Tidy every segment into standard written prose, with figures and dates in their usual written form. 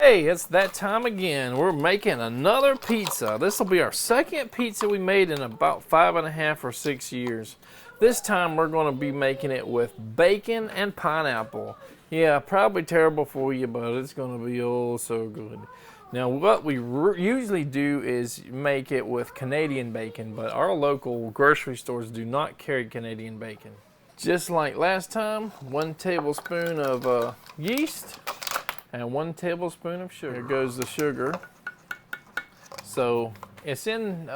Hey, it's that time again. We're making another pizza. This will be our second pizza we made in about 5.5 or 6 years. This time we're going to be making it with bacon and pineapple. Yeah, probably terrible for you, but it's going to be oh so good. Now what we usually do is make it with Canadian bacon, but our local grocery stores do not carry Canadian bacon. Just like last time, 1 tablespoon of yeast and 1 tablespoon of sugar. Here goes the sugar. So it's in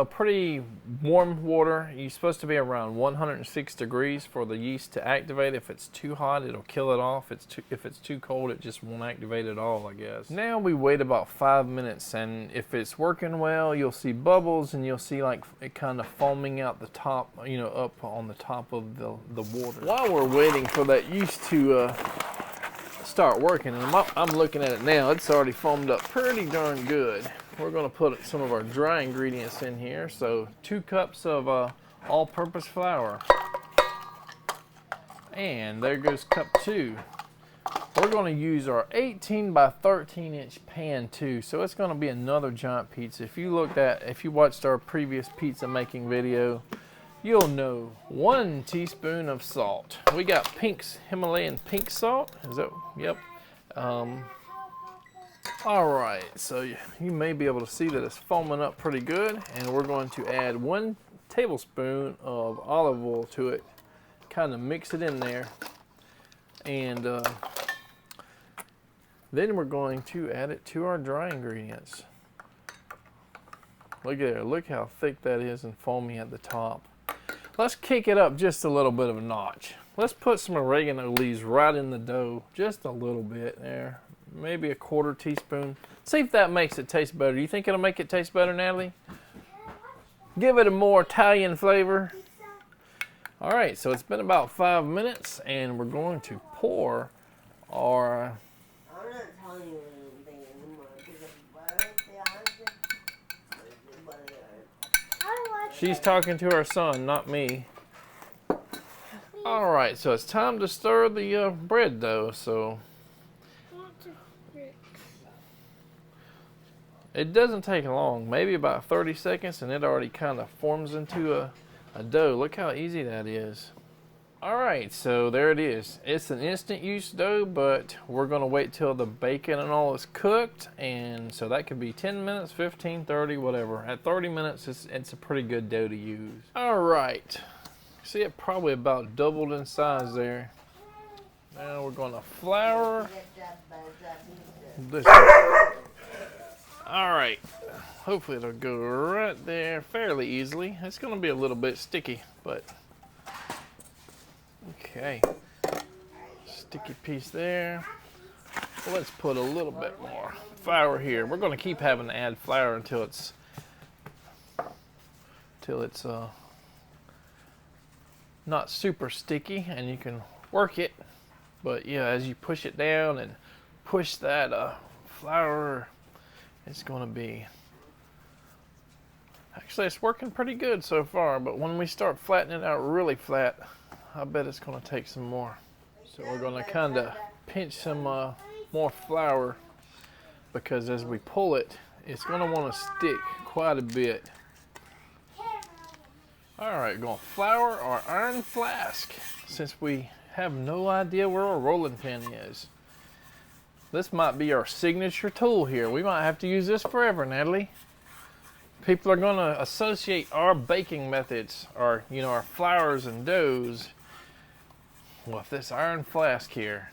pretty warm water. You're supposed to be around 106 degrees for the yeast to activate. If it's too hot, it'll kill it off. If it's too cold, it just won't activate at all, I guess. Now we wait about 5 minutes, and if it's working well, you'll see bubbles, and you'll see like it kind of foaming out the top, you know, up on the top of the water. While we're waiting for that yeast to start working, and I'm looking at it now, it's already foamed up pretty darn good. We're going to put some of our dry ingredients in here. So 2 cups of all-purpose flour, and there goes cup 2. We're going to use our 18 by 13 inch pan too, so it's going to be another giant pizza. If you watched our previous pizza making video, you'll know. 1 teaspoon of salt. We got Himalayan pink salt. Is that? Yep. All right, so you may be able to see that it's foaming up pretty good, and we're going to add 1 tablespoon of olive oil to it. Kind of mix it in there, and then we're going to add it to our dry ingredients. Look at it. Look how thick that is and foamy at the top. Let's kick it up just a little bit of a notch. Let's put some oregano leaves right in the dough, just a little bit there, maybe a 1/4 teaspoon. See if that makes it taste better. Do you think it'll make it taste better, Natalie? Give it a more Italian flavor. All right, so it's been about 5 minutes, and we're going to pour our... She's talking to her son, not me. All right, so it's time to stir the bread dough. So it doesn't take long, maybe about 30 seconds, and it already kind of forms into a dough. Look how easy that is. All right, so there it is. It's an instant use dough, but we're gonna wait till the bacon and all is cooked, and so that could be 10 minutes, 15, 30, whatever. At 30 minutes, it's a pretty good dough to use. All right, see it probably about doubled in size there. Now we're gonna flour this. All right, hopefully it'll go right there fairly easily. It's gonna be a little bit sticky, but okay, sticky piece there. Let's put a little bit more flour here. We're going to keep having to add flour until it's not super sticky, and you can work it. But yeah, as you push it down and push that flour, it's going to be. Actually, it's working pretty good so far. But when we start flattening it out really flat, I bet it's going to take some more. So we're going to kind of pinch some more flour, because as we pull it, it's going to want to stick quite a bit. All right, going to flour our iron flask, since we have no idea where our rolling pin is. This might be our signature tool here. We might have to use this forever, Natalie. People are going to associate our baking methods, our flours and doughs, with this iron flask here.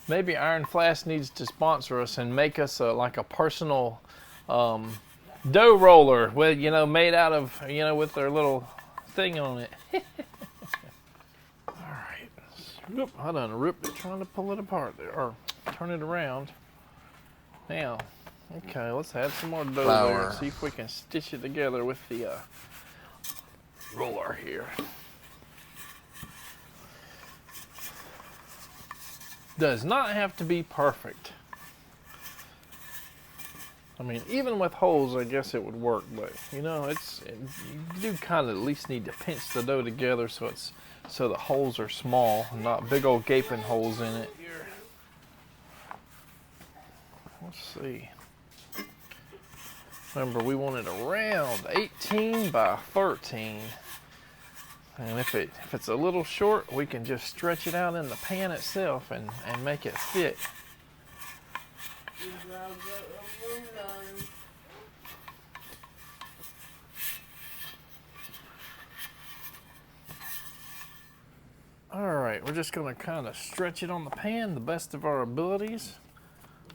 Maybe Iron Flask needs to sponsor us and make us like a personal dough roller with, made out of, with their little thing on it. All right. Whoop, I done ripped it trying to pull it apart there, or turn it around. Now, okay, let's add some more dough there and see if we can stitch it together with the roller here. Does not have to be perfect. I mean, even with holes, I guess it would work, but you do kind of at least need to pinch the dough together so the holes are small, not big old gaping holes in it. Let's see. Remember, we wanted around 18 by 13. And if it's a little short, we can just stretch it out in the pan itself and make it fit. Alright, we're just going to kind of stretch it on the pan the best of our abilities.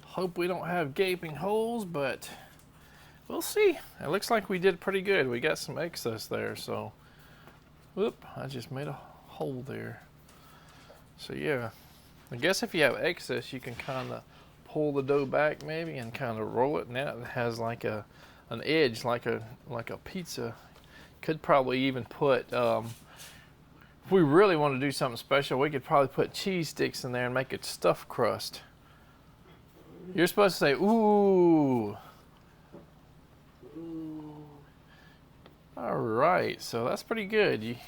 Hope we don't have gaping holes, but we'll see. It looks like we did pretty good. We got some excess there, so... Whoop, I just made a hole there. So yeah, I guess if you have excess, you can kind of pull the dough back maybe and kind of roll it. Now it has like an edge, like a pizza. Could probably even put... if we really want to do something special, we could probably put cheese sticks in there and make it stuffed crust. You're supposed to say, ooh. All right, so that's pretty good.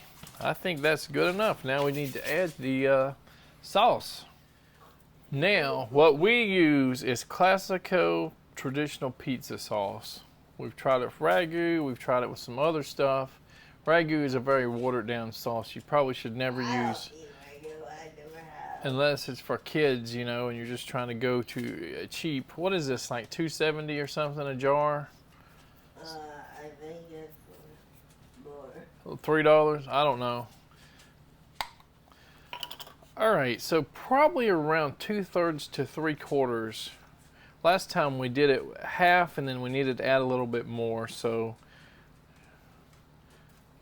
I think that's good enough. Now we need to add the sauce. Now, what we use is Classico traditional pizza sauce. We've tried it with ragu, we've tried it with some other stuff. Ragu is a very watered down sauce you probably should never use unless it's for kids, you know, and you're just trying to go to a cheap, what is this, like $2.70 or something a jar? I think it's more. $3? I don't know. Alright, so probably around 2/3 to 3/4. Last time we did it half and then we needed to add a little bit more, so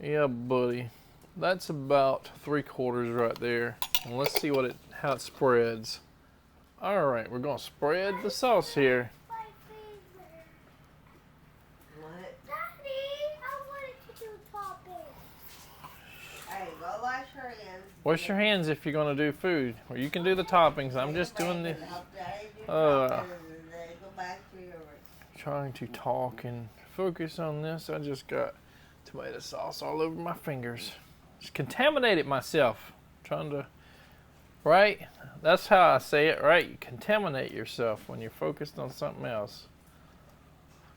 yeah, buddy. That's about 3/4 right there. And let's see how it spreads. Alright, we're gonna spread the sauce here. What? Daddy, I wanted to do topping. Hey, go wash your hands. Wash your hands if you're gonna do food. Or you can do the toppings. I'm just doing the Go back to your work. trying to talk and focus on this. I just got tomato sauce all over my fingers. Just contaminated myself. Trying to, right? That's how I say it, right? You contaminate yourself when you're focused on something else.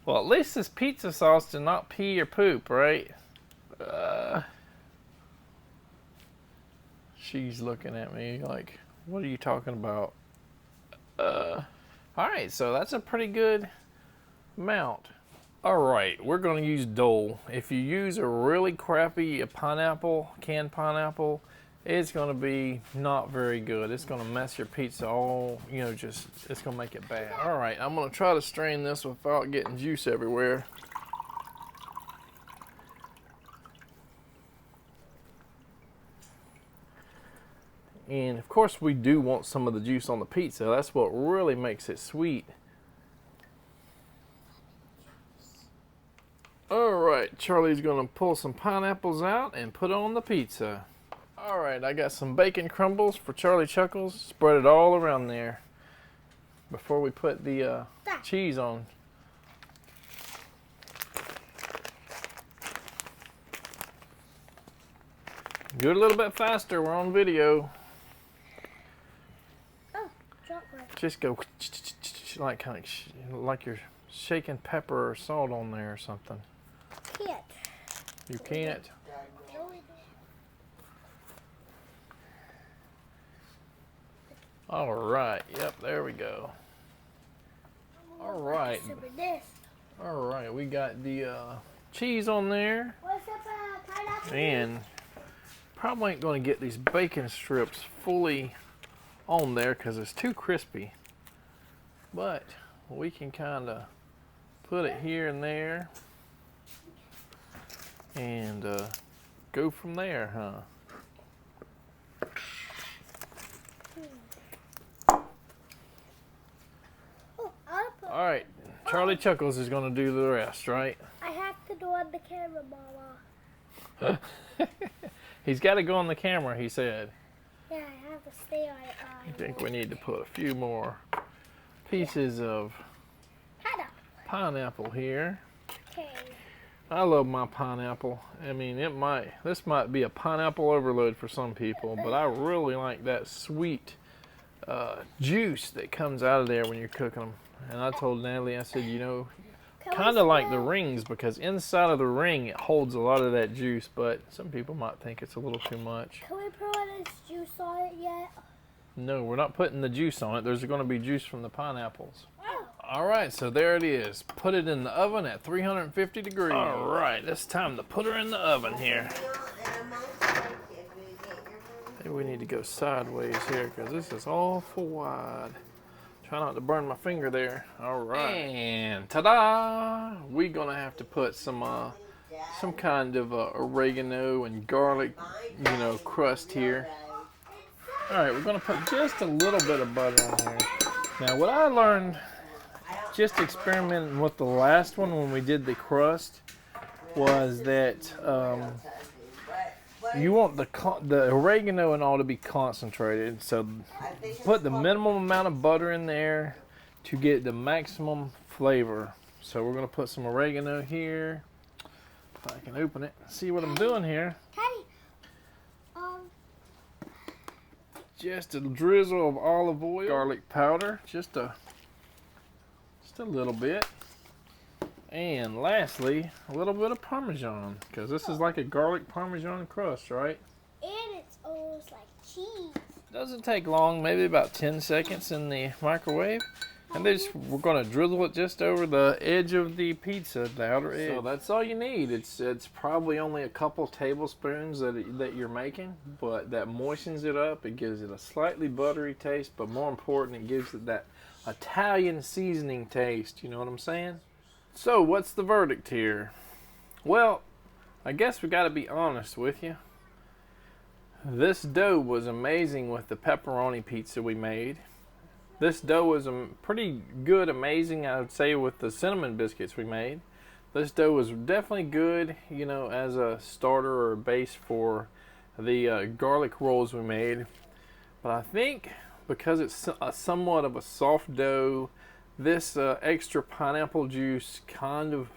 Well, at least this pizza sauce did not pee or poop, right? She's looking at me like, what are you talking about? Alright, so that's a pretty good amount. Alright, we're going to use Dole. If you use a really crappy pineapple, canned pineapple, it's going to be not very good. It's going to mess your pizza all, you know, just, it's going to make it bad. Alright, I'm going to try to strain this without getting juice everywhere. And of course we do want some of the juice on the pizza. That's what really makes it sweet. Alright, Charlie's gonna pull some pineapples out and put on the pizza. Alright, I got some bacon crumbles for Charlie Chuckles. Spread it all around there before we put the cheese on. Do it a little bit faster, we're on video. Oh, chocolate. Just go like kind of like you're shaking pepper or salt on there or something. Can't. You can't? All right. Yep, there we go. All right. All right, we got the cheese on there. What's up, pineapple? And probably ain't going to get these bacon strips fully on there because it's too crispy. But we can kind of put it here and there and go from there, huh? All right, Charlie Chuckles is going to do the rest, right? I have to do on the camera, Mama. He's got to go on the camera, he said. Yeah, I have to stay on it. I think we need to put a few more pieces of pineapple here. Okay. I love my pineapple. I mean, this might be a pineapple overload for some people, but I really like that sweet juice that comes out of there when you're cooking them. And I told Natalie, I said, you know, Can we kind of like the spread- rings, because inside of the ring it holds a lot of that juice, but some people might think it's a little too much. Can we put this juice on it yet? No, we're not putting the juice on it. There's going to be juice from the pineapples. Oh. All right, so there it is. Put it in the oven at 350 degrees. All right, it's time to put her in the oven here. Maybe we need to go sideways here because this is awful wide. Try not to burn my finger there. All right. And ta-da! We're going to have to put some kind of oregano and garlic, you know, crust here. All right, we're going to put just a little bit of butter on here. Now, what I learned just experimenting with the last one when we did the crust was that you want the oregano and all to be concentrated. So put the minimum amount of butter in there to get the maximum flavor. So we're going to put some oregano here. If I can open it, see what I'm doing here. Hey. Just a drizzle of olive oil, garlic powder, just a little bit. And lastly, a little bit of Parmesan, because this is like a garlic Parmesan crust, right? And it's almost like cheese. Doesn't take long, maybe about 10 seconds in the microwave. And we're going to drizzle it just over the edge of the pizza, the outer edge. So that's all you need. It's probably only a couple tablespoons that you're making, but that moistens it up. It gives it a slightly buttery taste, but more important, it gives it that Italian seasoning taste. You know what I'm saying? So what's the verdict here? Well, I guess we got to be honest with you. This dough was amazing with the pepperoni pizza we made. This dough was pretty good, amazing, I would say, with the cinnamon biscuits we made. This dough was definitely good, you know, as a starter or a base for the garlic rolls we made. But I think because it's somewhat of a soft dough, this extra pineapple juice kind of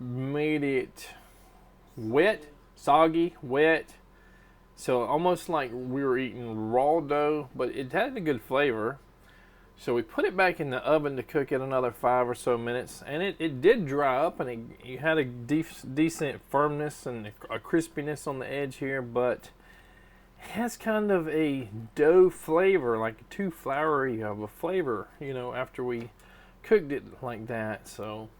made it wet, soggy, wet. So almost like we were eating raw dough, but it had a good flavor. So we put it back in the oven to cook it another 5 or so minutes, and it did dry up, and it had a decent firmness and a crispiness on the edge here, but it has kind of a dough flavor, like too floury of a flavor, you know, after we cooked it like that. So,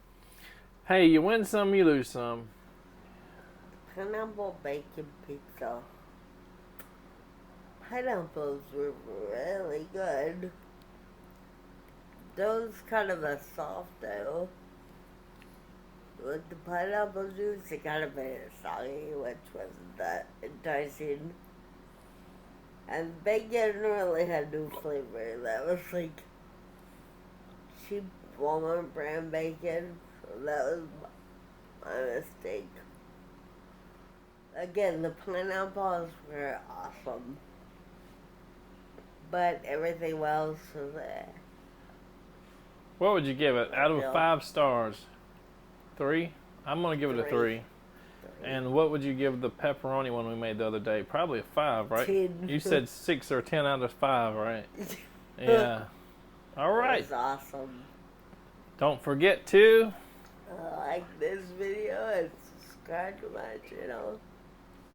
hey, you win some, you lose some. Pineapple bacon pizza. Pineapples were really good. Dough's kind of a soft dough. With the pineapple juice, it kind of made it soggy, which wasn't that enticing. And bacon really had no flavor. That was like cheap Walmart brand bacon. So that was my mistake. Again, the pineapples were awesome. But everything else was there. What would you give it out of 5 stars? 3? I'm going to give it a 3. And what would you give the pepperoni one we made the other day? Probably a 5, right? 10. You said 6 or 10 out of 5, right? Yeah. All right. It was awesome. Don't forget to Like this video and subscribe to my channel.